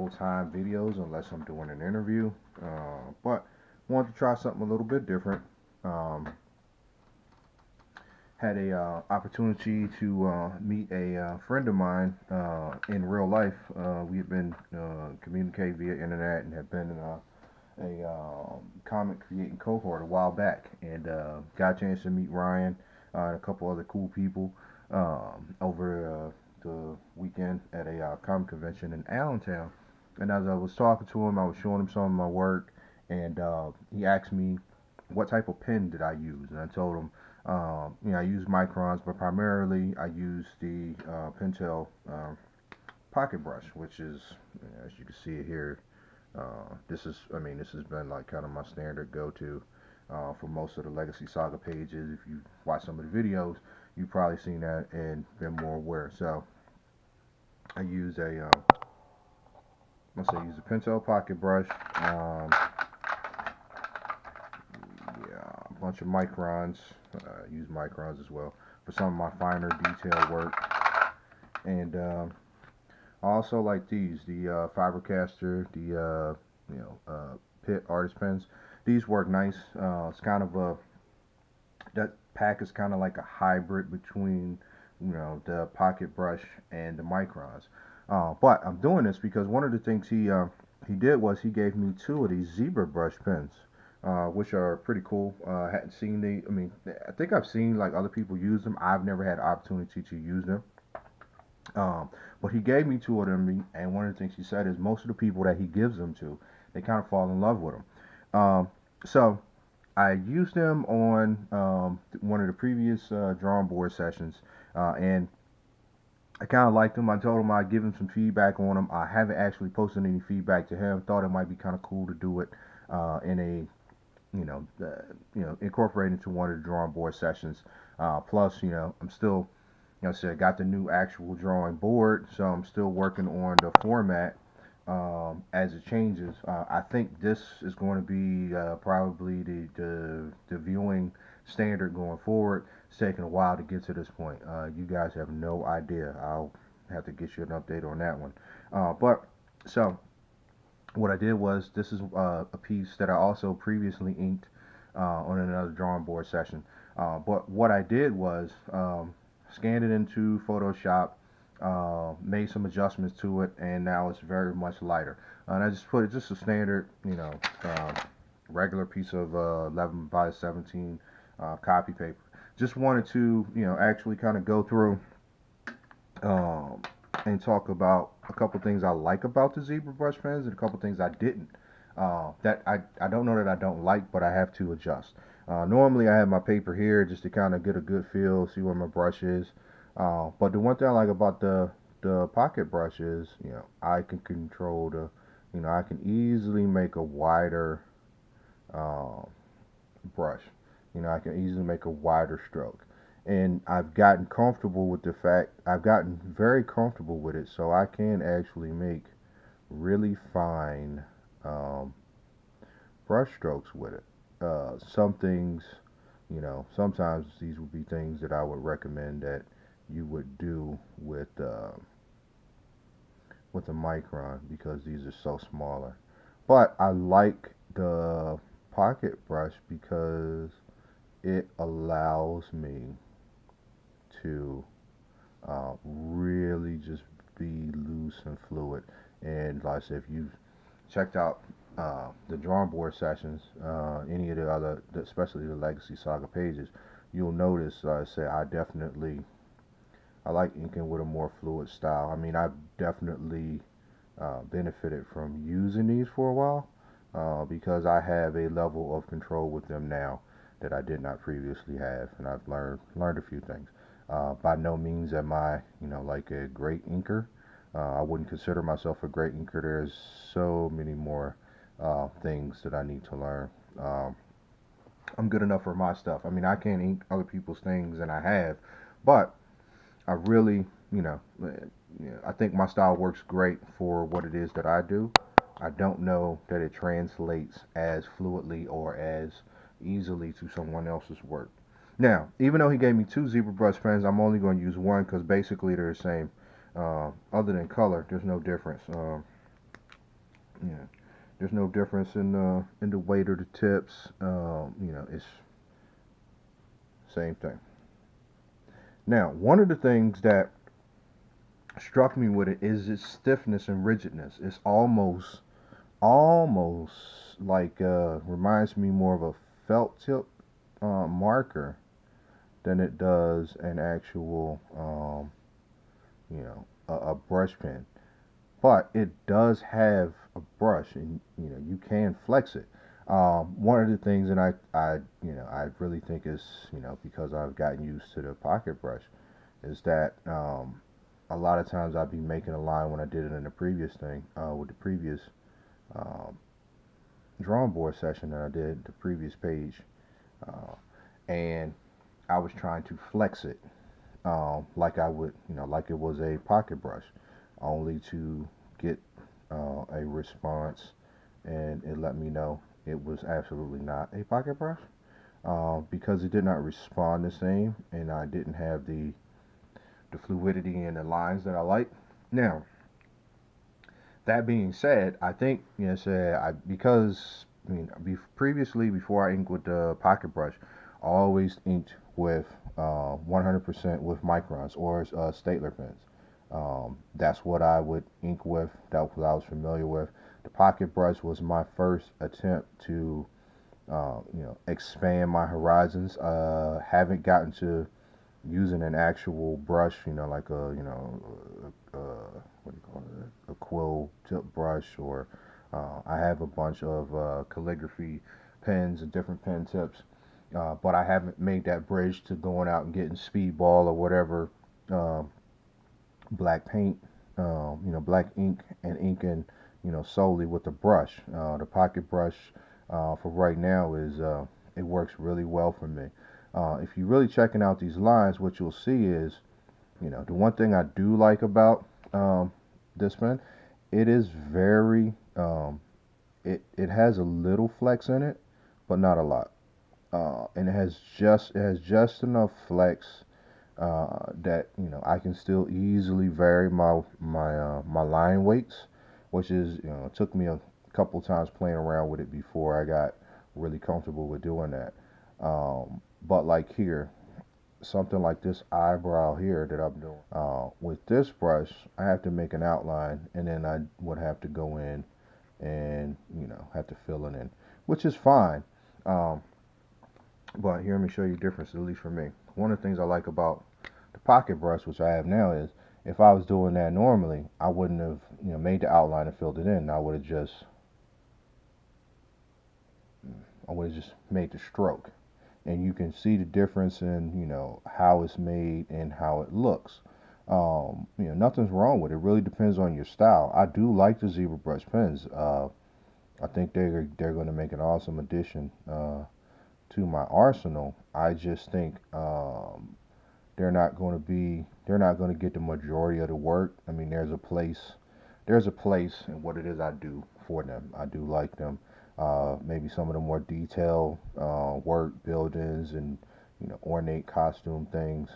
full-time videos unless I'm doing an interview. But wanted to try something a little bit different. Um, had a opportunity to meet a friend of mine in real life. We had been communicating via internet and had been in a comic creating cohort a while back, and got a chance to meet Ryan and a couple other cool people over the weekend at a comic convention in Allentown. And as I was talking to him, I was showing him some of my work, and he asked me what type of pen did I use, and I told him, I use microns, but primarily I use the Pentel pocket brush, which is, as you can see it here, this has been like kind of my standard go-to for most of the Legacy Saga pages. If you watch some of the videos, you've probably seen that and been more aware. So I use let's say, use a Pentel pocket brush. Yeah, a bunch of microns. Use microns as well for some of my finer detail work. And I also like these, the Faber-Castell, the Pitt artist pens. These work nice. It's kind of that pack is kind of like a hybrid between, the pocket brush and the microns. But I'm doing this because one of the things he did was he gave me two of these zebra brush pens, which are pretty cool. I hadn't seen the. I mean, I think I've seen like other people use them. I've never had the opportunity to use them. Um, but he gave me two of them, and one of the things he said is most of the people that he gives them to, they kind of fall in love with them. So I used them on one of the previous drawing board sessions, and I kind of liked them. I told him I'd give him some feedback on them. I haven't actually posted any feedback to him. Thought it might be kind of cool to do it in incorporate into one of the drawing board sessions. Plus, I'm still, I said, I got the new actual drawing board, so I'm still working on the format as it changes. I think this is going to be probably the viewing standard going forward. It's taking a while to get to this point. You guys have no idea. I'll have to get you an update on that one. But so what I did was, this is a piece that I also previously inked on another drawing board session. But what I did was scanned it into Photoshop, made some adjustments to it, and now it's very much lighter. And I just put it just a standard, regular piece of 11 by 17 copy paper. Just wanted to, actually kind of go through um, and talk about a couple things I like about the zebra brush pens and a couple things I didn't. That I don't know that I don't like, but I have to adjust. Normally I have my paper here just to kind of get a good feel, see where my brush is. But the one thing I like about the pocket brush is, I can control I can easily make a wider uh, brush. I can easily make a wider stroke. And I've gotten very comfortable with it, so I can actually make really fine um, brush strokes with it. Some things, sometimes these would be things that I would recommend that you would do with a micron because these are so smaller. But I like the pocket brush because it allows me to really just be loose and fluid. And like I said, if you've checked out the drawing board sessions, any of the other, especially the Legacy Saga pages, you'll notice, I say, I like inking with a more fluid style. I mean, I've definitely benefited from using these for a while because I have a level of control with them now that I did not previously have, and I've learned a few things. By no means am I, like a great inker. I wouldn't consider myself a great inker. There's so many more things that I need to learn. I'm good enough for my stuff. I mean, I can't ink other people's things, and I have, but I really, I think my style works great for what it is that I do. I don't know that it translates as fluidly or as easily to someone else's work. Now, even though he gave me two zebra brush pens, I'm only going to use one because basically they're the same. Other than color, there's no difference. Yeah, there's no difference in the weight or the tips. It's same thing. Now, one of the things that struck me with it is its stiffness and rigidness. It's almost like reminds me more of a felt tip marker than it does an actual a brush pen. But it does have a brush, and you can flex it. One of the things, and I really think is because I've gotten used to the pocket brush, is that a lot of times I'd be making a line when I did it in the previous thing with the previous um, drawing board session that I did, the previous page, uh, and I was trying to flex it like I would, like it was a pocket brush, only to get a response, and it let me know it was absolutely not a pocket brush because it did not respond the same, and I didn't have the fluidity and the lines that I like. Now, that being said, I think say I because previously before I inked with the pocket brush, I always inked with 100% with microns or Stapler pens. That's what I would ink with. That was what I was familiar with. The pocket brush was my first attempt to expand my horizons. Haven't gotten to using an actual brush, like what do you call it, a quill tip brush, or I have a bunch of calligraphy pens and different pen tips, but I haven't made that bridge to going out and getting speedball or whatever uh, black paint, black ink, and inking, solely with the brush. The pocket brush for right now is it works really well for me. If you're really checking out these lines, what you'll see is, the one thing I do like about this pen, it is very, it has a little flex in it, but not a lot. And it has just enough flex that I can still easily vary my line weights, which is it took me a couple times playing around with it before I got really comfortable with doing that. But like here, something like this eyebrow here that I'm doing with this brush, I have to make an outline, and then I would have to go in and have to fill it in, which is fine. Um, but here, let me show you the difference, at least for me. One of the things I like about the pocket brush, which I have now, is if I was doing that normally, I wouldn't have made the outline and filled it in. I would have just made the stroke, and you can see the difference in how it's made and how it looks. Nothing's wrong with it. It really depends on your style. I do like the zebra brush pens. I think they're going to make an awesome addition to my arsenal. I just think they're not going to get the majority of the work. I mean, there's a place in what it is I do for them. I do like them. Maybe some of the more detailed work, buildings, and ornate costume things.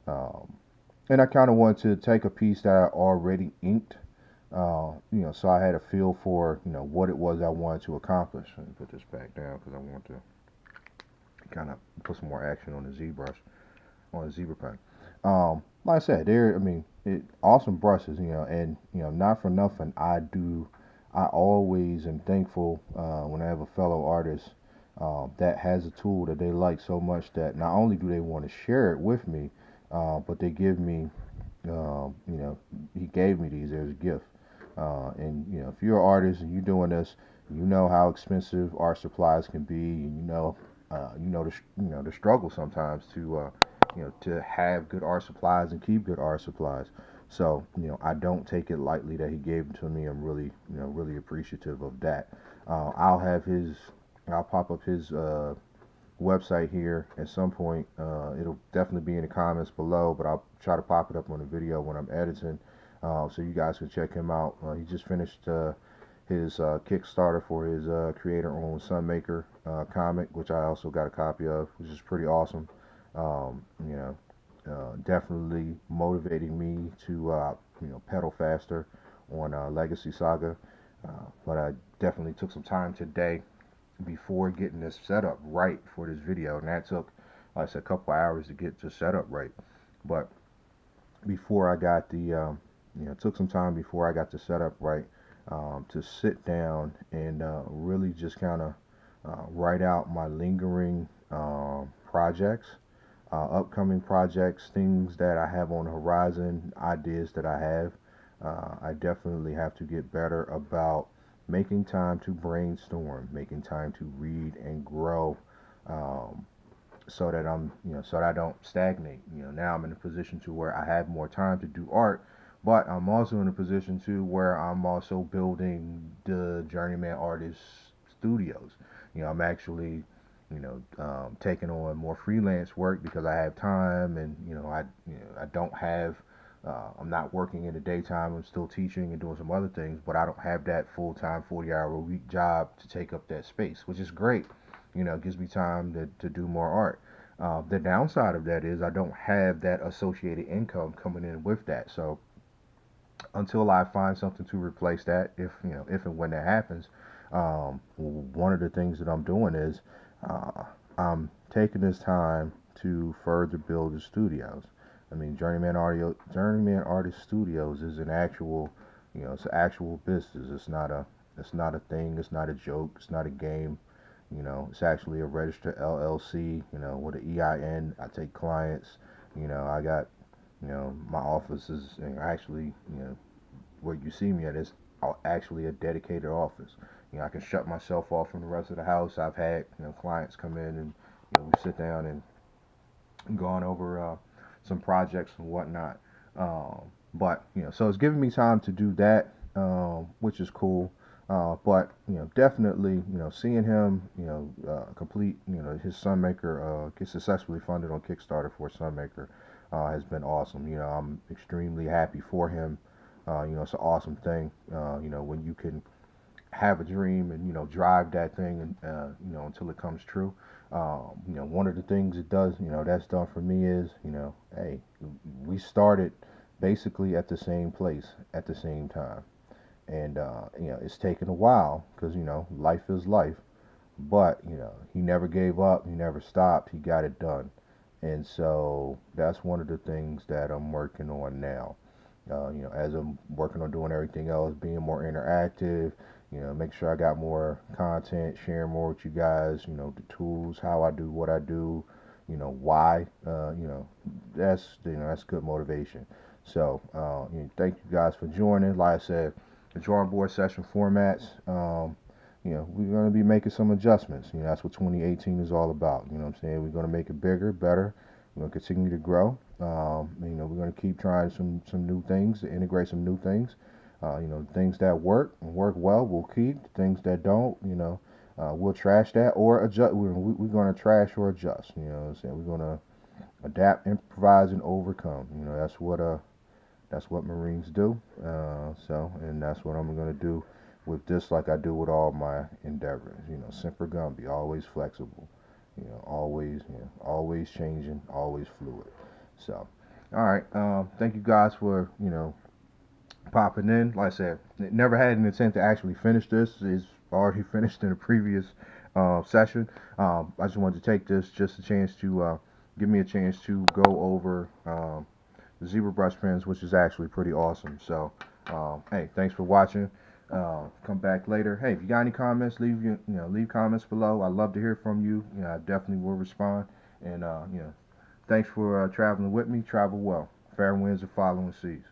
Um, and I kind of wanted to take a piece that I already inked. So I had a feel for what it was I wanted to accomplish. Let me put this back down because I want to kind of put some more action on the ZBrush, on the zebra pen. Like I said, awesome brushes, and not for nothing. I always am thankful when I have a fellow artist that has a tool that they like so much that not only do they want to share it with me, but they give me, he gave me these as a gift. And if you're an artist and you're doing this, you know how expensive art supplies can be, and the struggle sometimes to have good art supplies and keep good art supplies. So I don't take it lightly that he gave them to me. I'm really really appreciative of that. I'll pop up his website here at some point. It'll definitely be in the comments below, but I'll try to pop it up on the video when I'm editing, so you guys can check him out. He just finished his Kickstarter for his creator-owned Sunmaker comic, which I also got a copy of, which is pretty awesome. Definitely motivating me to pedal faster on Legacy Saga. But I definitely took some time today before getting this set up right for this video, and that took, like I said, a couple hours to get this set up right. But before I got the, took some time before I got the setup right, to sit down and really just kind of write out my lingering projects, upcoming projects, things that I have on the horizon, ideas that I have. I definitely have to get better about making time to brainstorm, making time to read and grow. Um, so that so that I don't stagnate. Now I'm in a position to where I have more time to do art, but I'm also in a position to where I'm also building the Journeyman Artist studios. I'm actually, taking on more freelance work because I have time, and I don't have. I'm not working in the daytime. I'm still teaching and doing some other things, but I don't have that full-time 40-hour-a-week job to take up that space, which is great. It gives me time to do more art. The downside of that is I don't have that associated income coming in with that. So until I find something to replace that, if and when that happens, one of the things that I'm doing is I'm taking this time to further build the studios. I mean, Journeyman Artist Studios is an actual, it's an actual business. It's not a thing. It's not a joke. It's not a game. It's actually a registered LLC, with an EIN. I take clients. I got, my office is actually, where you see me at is actually a dedicated office. I can shut myself off from the rest of the house. I've had, clients come in and, we sit down and gone over some projects and whatnot. But, so it's giving me time to do that, which is cool. But definitely, seeing him, complete, his Sunmaker, get successfully funded on Kickstarter for Sunmaker, has been awesome. I'm extremely happy for him. It's an awesome thing. When you can have a dream and drive that thing and until it comes true. One of the things it does, that's done for me is, hey, we started basically at the same place at the same time. And it's taken a while because life is life, but he never gave up, he never stopped, he got it done. And so that's one of the things that I'm working on now. As I'm working on doing everything else, being more interactive, make sure I got more content, sharing more with you guys, the tools, how I do what I do, why, that's good motivation. So, thank you guys for joining. Like I said, the drawing board session formats, we're going to be making some adjustments. That's what 2018 is all about. You know what I'm saying? We're going to make it bigger, better. We're going to continue to grow. We're going to keep trying some new things, integrate some new things. Things that work and work well, we'll keep. Things that don't, we'll trash that or adjust. We're going to trash or adjust. You know what I'm saying? We're going to adapt, improvise, and overcome. That's what Marines do. And that's what I'm going to do with this, like I do with all my endeavors. Semper Gumby, always flexible. Always changing, always fluid. So, all right. Thank you guys for popping in. Like I said, never had an intent to actually finish this. It's already finished in a previous session. I just wanted to take this just a chance to give me a chance to go over the zebra brush pens, which is actually pretty awesome. So, hey, thanks for watching. Come back later. Hey, if you got any comments, leave comments below. I'd love to hear from you. I definitely will respond. And thanks for traveling with me. Travel well. Fair winds are following seas.